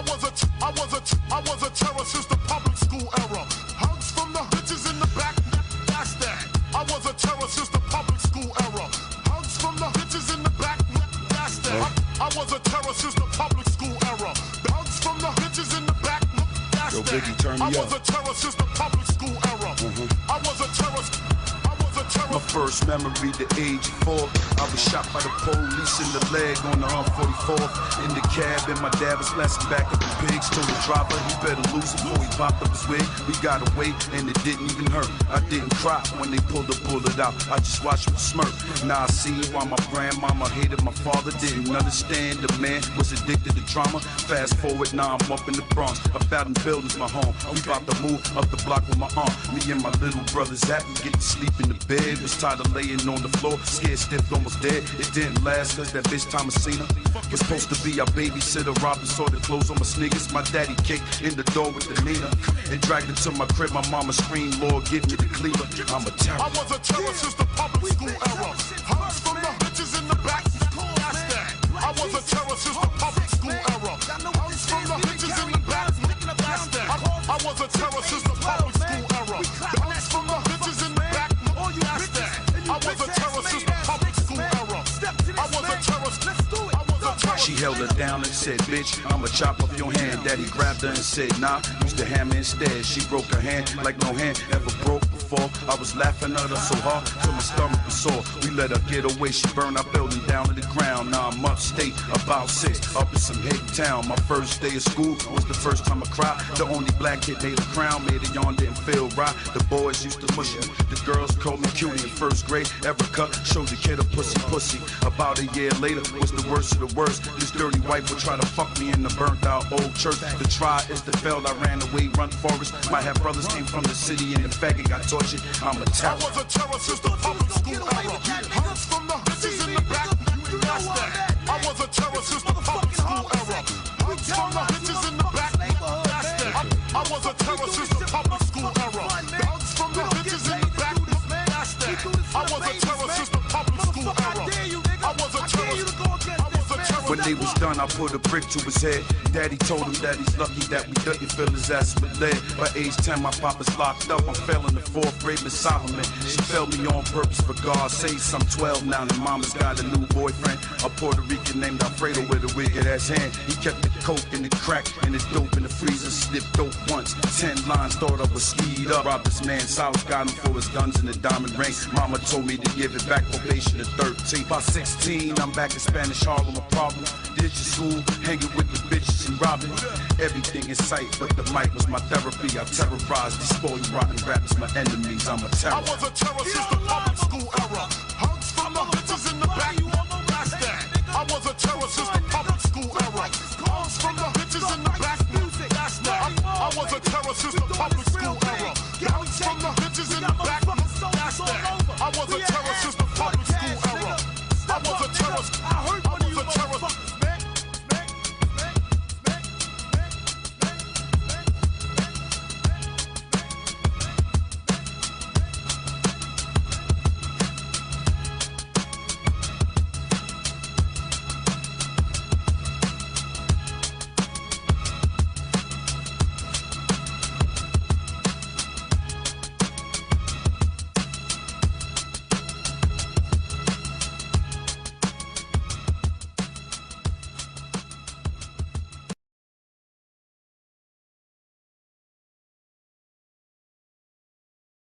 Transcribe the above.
was a terror since the public school era. Hugs from the bitches in the back, that's that. I was a terror since the public school era. Hugs from the bitches in the back, that's that. I was a terror since the public school era. Hugs from the bitches in the back, that's that. Biggie, turn me I up. was a terror since the public school era. I was a terror. My first memory, the age of 4. I was shot by the police in the leg on the 44th. In the cab, and my dad was flashing back at the pigs. Told the driver he better lose it before he popped up his wig. We got away, and it didn't even hurt. I didn't cry when they pulled the bullet out. I just watched with a smirk. Now I see why my grandmama hated my father. Didn't understand the man was addicted to drama. Fast forward, now I'm up in the Bronx. About in buildings, my home. We about to move up the block with my aunt. Me and my little brother Zach, we get to sleep in the bed. Was tired of laying on the floor, scared stiff, almost dead. It didn't last cause that bitch Thomasina was supposed to be our babysitter. Robin saw the clothes on my sneakers. My daddy kicked in the door with the Nina and dragged it to my crib. My mama screamed, Lord, give me the cleaver. I'm a terror. I was a terror since the public school era. Hugs from the bitches in the back, that's that. I was a terror since the public school era. Hugs from the bitches in the back, that's that. I was a terror since the public school era. Hugs from the bitches in the back, that's that. I was a terror since the public school era. I was a terror. She held her down and said, bitch, I'ma chop off your hand. Daddy grabbed her and said, nah, use the hammer instead. She broke her hand like no hand ever broke before. I was laughing at her so hard till my stomach was sore. We let her get away, she burned our building down to the ground. Now I'm upstate, about 6, up in some hick town. My first day of school was the first time I cried. The only black kid made a crown, made a yarn, didn't feel right. The boys used to push me, the girls called me cutie. In first grade, Erica showed the kid a pussy. About a year later was the worst of the worst. This dirty white would try to fuck me in the burnt out old church. The try is the failed, I ran away, run forest. Might have brothers came from the city and the faggot got tortured. I'm a terror. I was a terror since the public school era. Hugs from the bitches in the back, that's that. I was a terror since the public school era. Hugs from the bitches in the back, that's that. I was a terror since the public school era. Hugs from the bitches in the back, that's that. I was a terror since the public school era. I was a terror. When they was done, I put a brick to his head. Daddy told him that he's lucky that we didn't fill his ass with lead. By age 10, my papa's locked up. I'm failing the 4th grade, Miss Solomon. She failed me on purpose for God's sake. I'm 12 now, and mama's got a new boyfriend, a Puerto Rican named Alfredo with a wicked ass hand. He kept the coke and the crack and the dope in the freezer. Sniffed dope once. 10 lines, thought I was skied up. Robbed this man's house, got him for his guns and the diamond ring. Mama told me to give it back, probation at 13. By 16, I'm back in Spanish Harlem, a problem. Did your school, hanging with the bitches and robbing. Everything in sight, but the mic was my therapy. I terrorized these spoiled rotten rappers, my enemies. I'm a terror. I was a terror since the public school era. Hugs from the bitches in the back, that's that. I was a terror since the public school era. Hugs from the bitches in the back, that's that. I was a terror since the public